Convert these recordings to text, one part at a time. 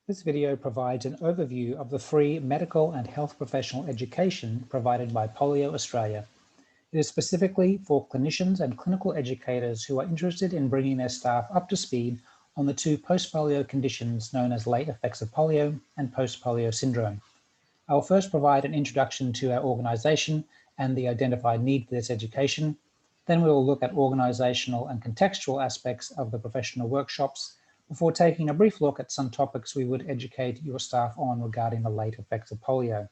This video provides an overview of the free medical and health professional education provided by Polio Australia. It is specifically for clinicians and clinical educators who are interested in bringing their staff up to speed on the two post-polio conditions known as late effects of polio and post-polio syndrome. I will first provide an introduction to our organisation and the identified need for this education. Then we will look at organisational and contextual aspects of the professional workshops before taking a brief look at some topics we would educate your staff on regarding the late effects of polio.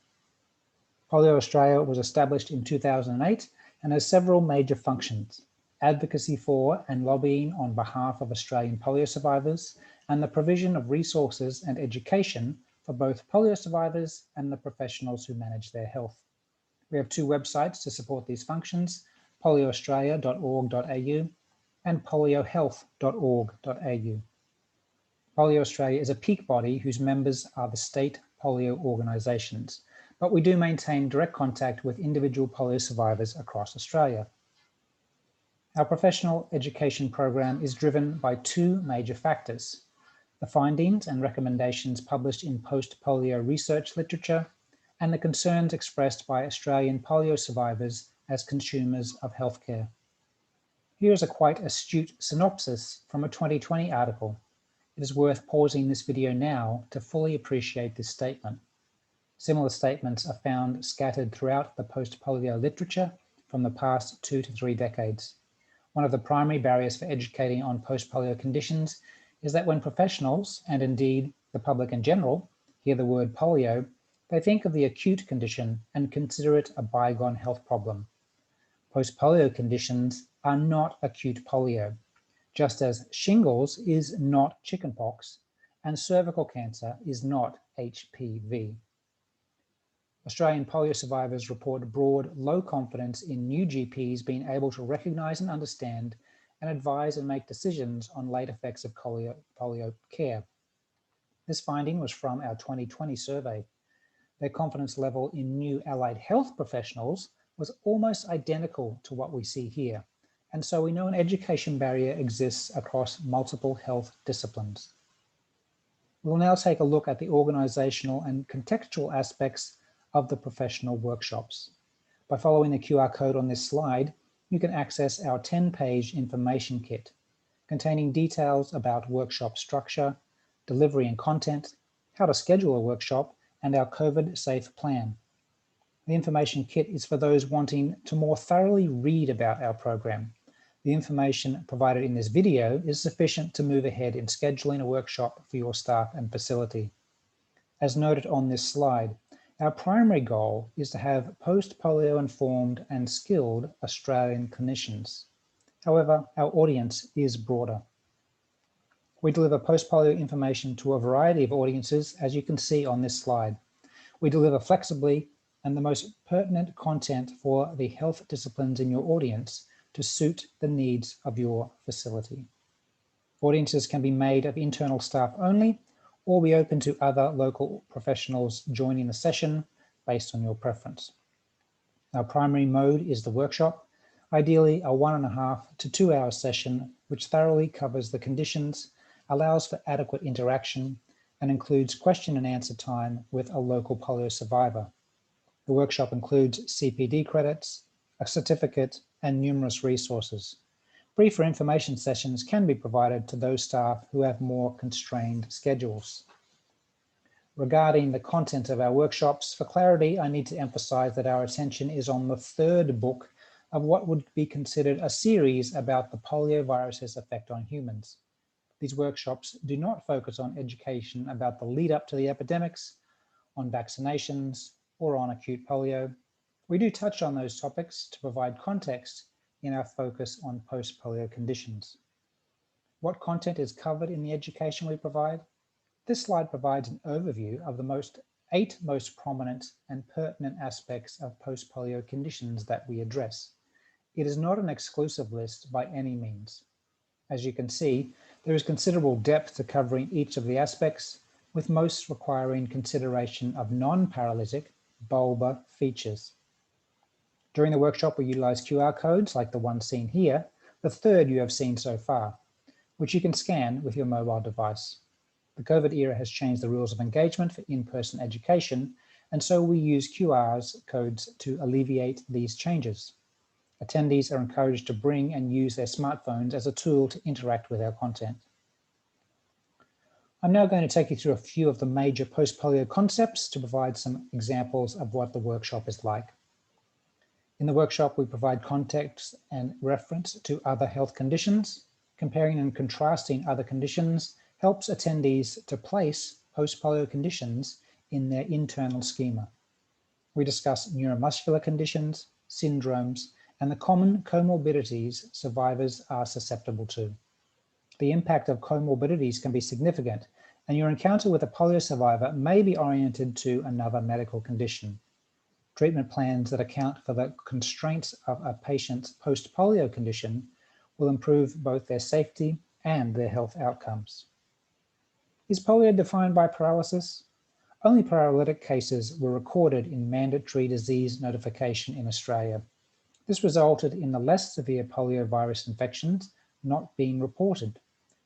Polio Australia was established in 2008 and has several major functions: advocacy for and lobbying on behalf of Australian polio survivors, and the provision of resources and education for both polio survivors and the professionals who manage their health. We have two websites to support these functions: polioaustralia.org.au and poliohealth.org.au. Polio Australia is a peak body whose members are the state polio organisations, but we do maintain direct contact with individual polio survivors across Australia. Our professional education program is driven by two major factors: the findings and recommendations published in post-polio research literature, and the concerns expressed by Australian polio survivors as consumers of healthcare. Here is a quite astute synopsis from a 2020 article. It is worth pausing this video now to fully appreciate this statement. Similar statements are found scattered throughout the post-polio literature from the past 2 to 3 decades. One of the primary barriers for educating on post-polio conditions is that when professionals, and indeed the public in general, hear the word polio, they think of the acute condition and consider it a bygone health problem. Post-polio conditions are not acute polio, just as shingles is not chickenpox and cervical cancer is not HPV. Australian polio survivors report broad low confidence in new GPs being able to recognise and understand and advise and make decisions on late effects of polio care. This finding was from our 2020 survey. Their confidence level in new allied health professionals was almost identical to what we see here, and so we know an education barrier exists across multiple health disciplines. We'll now take a look at the organisational and contextual aspects of the professional workshops. By following the QR code on this slide, you can access our 10-page information kit containing details about workshop structure, delivery and content, how to schedule a workshop, and our COVID-safe plan. The information kit is for those wanting to more thoroughly read about our program. The information provided in this video is sufficient to move ahead in scheduling a workshop for your staff and facility. As noted on this slide, our primary goal is to have post-polio informed and skilled Australian clinicians. However, our audience is broader. We deliver post-polio information to a variety of audiences, as you can see on this slide. We deliver flexibly and the most pertinent content for the health disciplines in your audience to suit the needs of your facility. Audiences can be made of internal staff only, or be open to other local professionals joining the session based on your preference. Our primary mode is the workshop, ideally a 1.5 to 2 hour session which thoroughly covers the conditions, allows for adequate interaction, and includes question and answer time with a local polio survivor. The workshop includes CPD credits, a certificate, and numerous resources. Briefer information sessions can be provided to those staff who have more constrained schedules. Regarding the content of our workshops, for clarity, I need to emphasize that our attention is on the third book of what would be considered a series about the poliovirus's effect on humans. These workshops do not focus on education about the lead up to the epidemics, on vaccinations, or on acute polio. We do touch on those topics to provide context in our focus on post-polio conditions. What content is covered in the education we provide? This slide provides an overview of the 8 most prominent and pertinent aspects of post-polio conditions that we address. It is not an exclusive list by any means. As you can see, there is considerable depth to covering each of the aspects, with most requiring consideration of non-paralytic bulbar features. During the workshop, we utilize QR codes like the one seen here, the third you have seen so far, which you can scan with your mobile device. The COVID era has changed the rules of engagement for in-person education, and so we use QR codes to alleviate these changes. Attendees are encouraged to bring and use their smartphones as a tool to interact with our content. I'm now going to take you through a few of the major post-polio concepts to provide some examples of what the workshop is like. In the workshop, we provide context and reference to other health conditions. Comparing and contrasting other conditions helps attendees to place post-polio conditions in their internal schema. We discuss neuromuscular conditions, syndromes, and the common comorbidities survivors are susceptible to. The impact of comorbidities can be significant, and your encounter with a polio survivor may be oriented to another medical condition. Treatment plans that account for the constraints of a patient's post-polio condition will improve both their safety and their health outcomes. Is polio defined by paralysis? Only paralytic cases were recorded in mandatory disease notification in Australia. This resulted in the less severe poliovirus infections not being reported,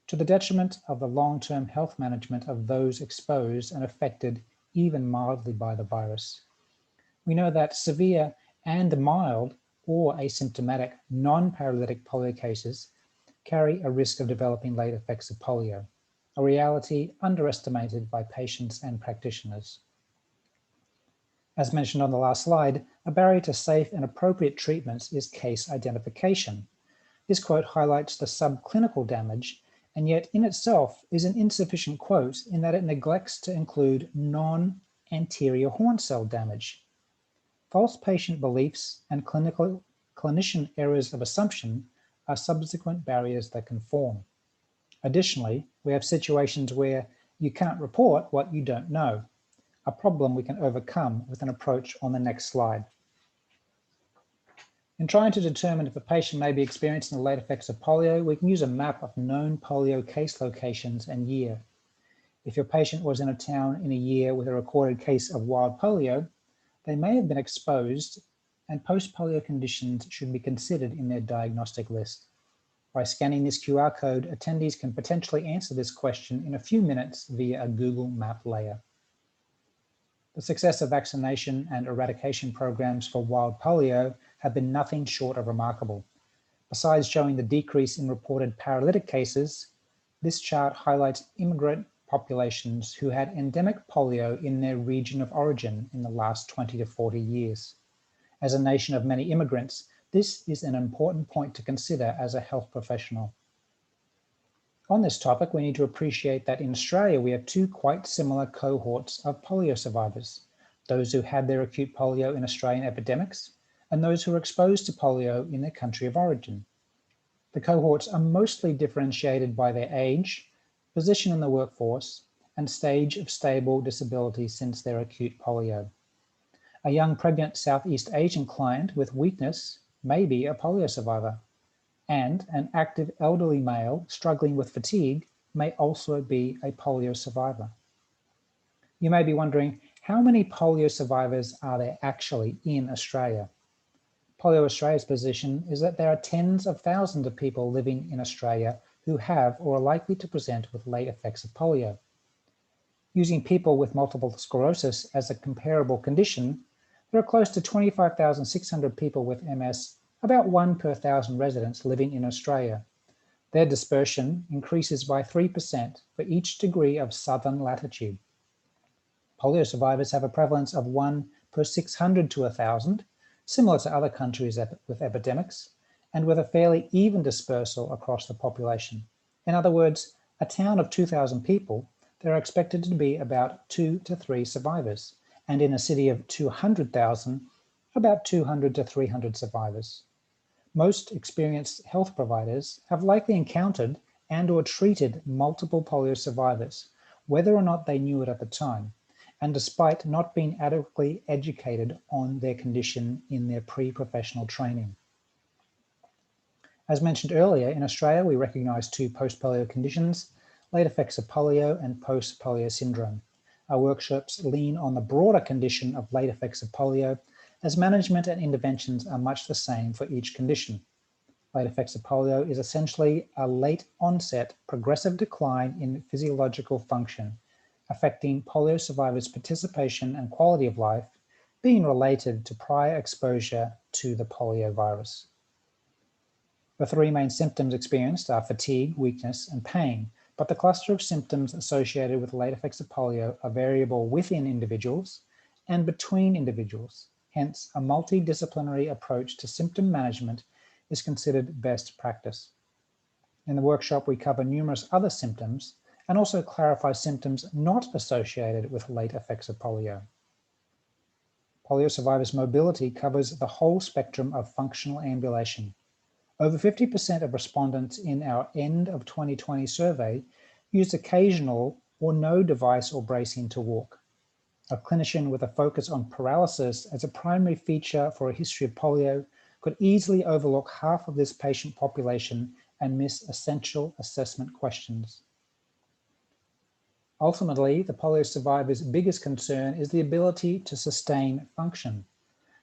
to the detriment of the long-term health management of those exposed and affected even mildly by the virus. We know that severe and mild or asymptomatic non-paralytic polio cases carry a risk of developing late effects of polio, a reality underestimated by patients and practitioners. As mentioned on the last slide, a barrier to safe and appropriate treatments is case identification. This quote highlights the subclinical damage, and yet in itself is an insufficient quote in that it neglects to include non-anterior horn cell damage. False patient beliefs and clinician errors of assumption are subsequent barriers that can form. Additionally, we have situations where you can't report what you don't know, a problem we can overcome with an approach on the next slide. In trying to determine if a patient may be experiencing the late effects of polio, we can use a map of known polio case locations and year. If your patient was in a town in a year with a recorded case of wild polio, they may have been exposed, and post-polio conditions should be considered in their diagnostic list. By scanning this QR code, attendees can potentially answer this question in a few minutes via a Google Map layer. The success of vaccination and eradication programs for wild polio have been nothing short of remarkable. Besides showing the decrease in reported paralytic cases, this chart highlights immigrant populations who had endemic polio in their region of origin in the last 20 to 40 years. As a nation of many immigrants, this is an important point to consider as a health professional. On this topic, we need to appreciate that in Australia, we have two quite similar cohorts of polio survivors, those who had their acute polio in Australian epidemics and those who were exposed to polio in their country of origin. The cohorts are mostly differentiated by their age, position in the workforce, and stage of stable disability since their acute polio. A young pregnant Southeast Asian client with weakness may be a polio survivor, and an active elderly male struggling with fatigue may also be a polio survivor. You may be wondering, how many polio survivors are there actually in Australia? Polio Australia's position is that there are tens of thousands of people living in Australia who have or are likely to present with late effects of polio. Using people with multiple sclerosis as a comparable condition, there are close to 25,600 people with MS, about 1 per 1,000 residents living in Australia. Their dispersion increases by 3% for each degree of southern latitude. Polio survivors have a prevalence of 1 per 600 to 1,000, similar to other countries with epidemics, and with a fairly even dispersal across the population. In other words, a town of 2,000 people, there are expected to be about 2 to 3 survivors, and in a city of 200,000, about 200 to 300 survivors. Most experienced health providers have likely encountered and/or treated multiple polio survivors, whether or not they knew it at the time, and despite not being adequately educated on their condition in their pre-professional training. As mentioned earlier, in Australia, we recognise two post-polio conditions, late effects of polio and post-polio syndrome. Our workshops lean on the broader condition of late effects of polio, as management and interventions are much the same for each condition. Late effects of polio is essentially a late onset progressive decline in physiological function, affecting polio survivors' participation and quality of life, being related to prior exposure to the polio virus. The three main symptoms experienced are fatigue, weakness, and pain, but the cluster of symptoms associated with late effects of polio are variable within individuals and between individuals. Hence, a multidisciplinary approach to symptom management is considered best practice. In the workshop, we cover numerous other symptoms and also clarify symptoms not associated with late effects of polio. Polio survivors' mobility covers the whole spectrum of functional ambulation. Over 50% of respondents in our end of 2020 survey used occasional or no device or bracing to walk. A clinician with a focus on paralysis as a primary feature for a history of polio could easily overlook half of this patient population and miss essential assessment questions. Ultimately, the polio survivor's biggest concern is the ability to sustain function.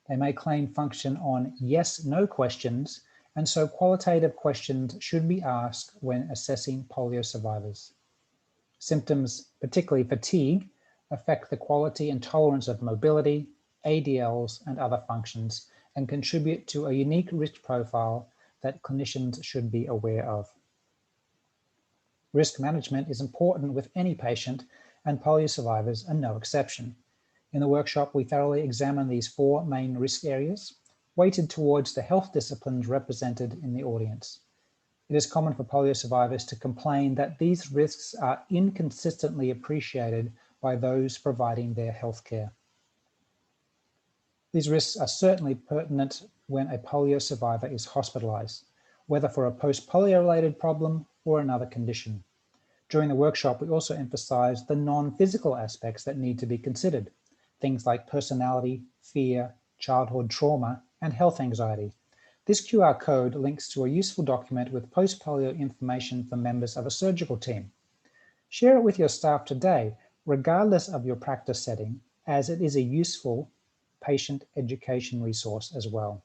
They may claim function on yes/no questions, and so qualitative questions should be asked when assessing polio survivors. Symptoms, particularly fatigue, affect the quality and tolerance of mobility, ADLs, and other functions, and contribute to a unique risk profile that clinicians should be aware of. Risk management is important with any patient, and polio survivors are no exception. In the workshop, we thoroughly examine these four main risk areas, weighted towards the health disciplines represented in the audience. It is common for polio survivors to complain that these risks are inconsistently appreciated by those providing their healthcare. These risks are certainly pertinent when a polio survivor is hospitalized, whether for a post-polio related problem or another condition. During the workshop, we also emphasized the non-physical aspects that need to be considered, things like personality, fear, childhood trauma, and health anxiety. This QR code links to a useful document with post-polio information for members of a surgical team. Share it with your staff today, regardless of your practice setting, as it is a useful patient education resource as well.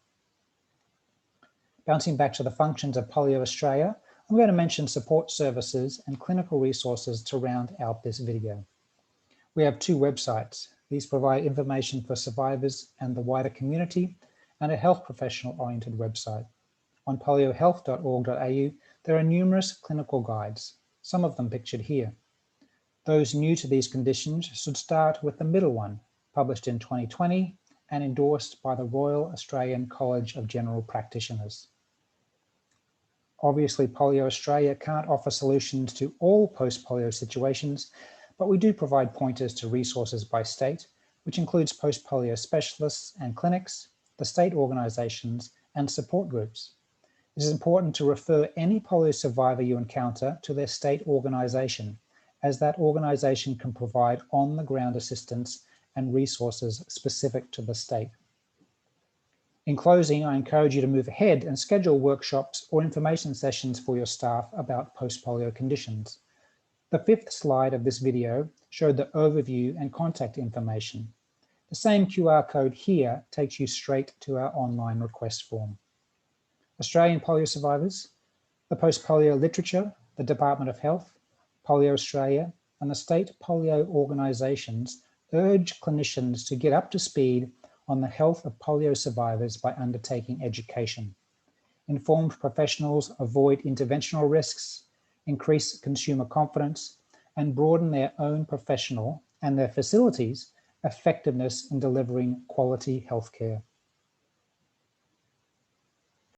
Bouncing back to the functions of Polio Australia, I'm going to mention support services and clinical resources to round out this video. We have two websites. These provide information for survivors and the wider community, and a health professional-oriented website. On poliohealth.org.au, there are numerous clinical guides, some of them pictured here. Those new to these conditions should start with the middle one, published in 2020 and endorsed by the Royal Australian College of General Practitioners. Obviously, Polio Australia can't offer solutions to all post-polio situations, but we do provide pointers to resources by state, which includes post-polio specialists and clinics, the state organisations, and support groups. It is important to refer any polio survivor you encounter to their state organisation, as that organisation can provide on-the-ground assistance and resources specific to the state. In closing, I encourage you to move ahead and schedule workshops or information sessions for your staff about post-polio conditions. The fifth slide of this video showed the overview and contact information. The same QR code here takes you straight to our online request form. Australian polio survivors, the post-polio literature, the Department of Health, Polio Australia, and the state polio organisations urge clinicians to get up to speed on the health of polio survivors by undertaking education. Informed professionals avoid interventional risks, increase consumer confidence, and broaden their own professional and their facilities' effectiveness in delivering quality healthcare.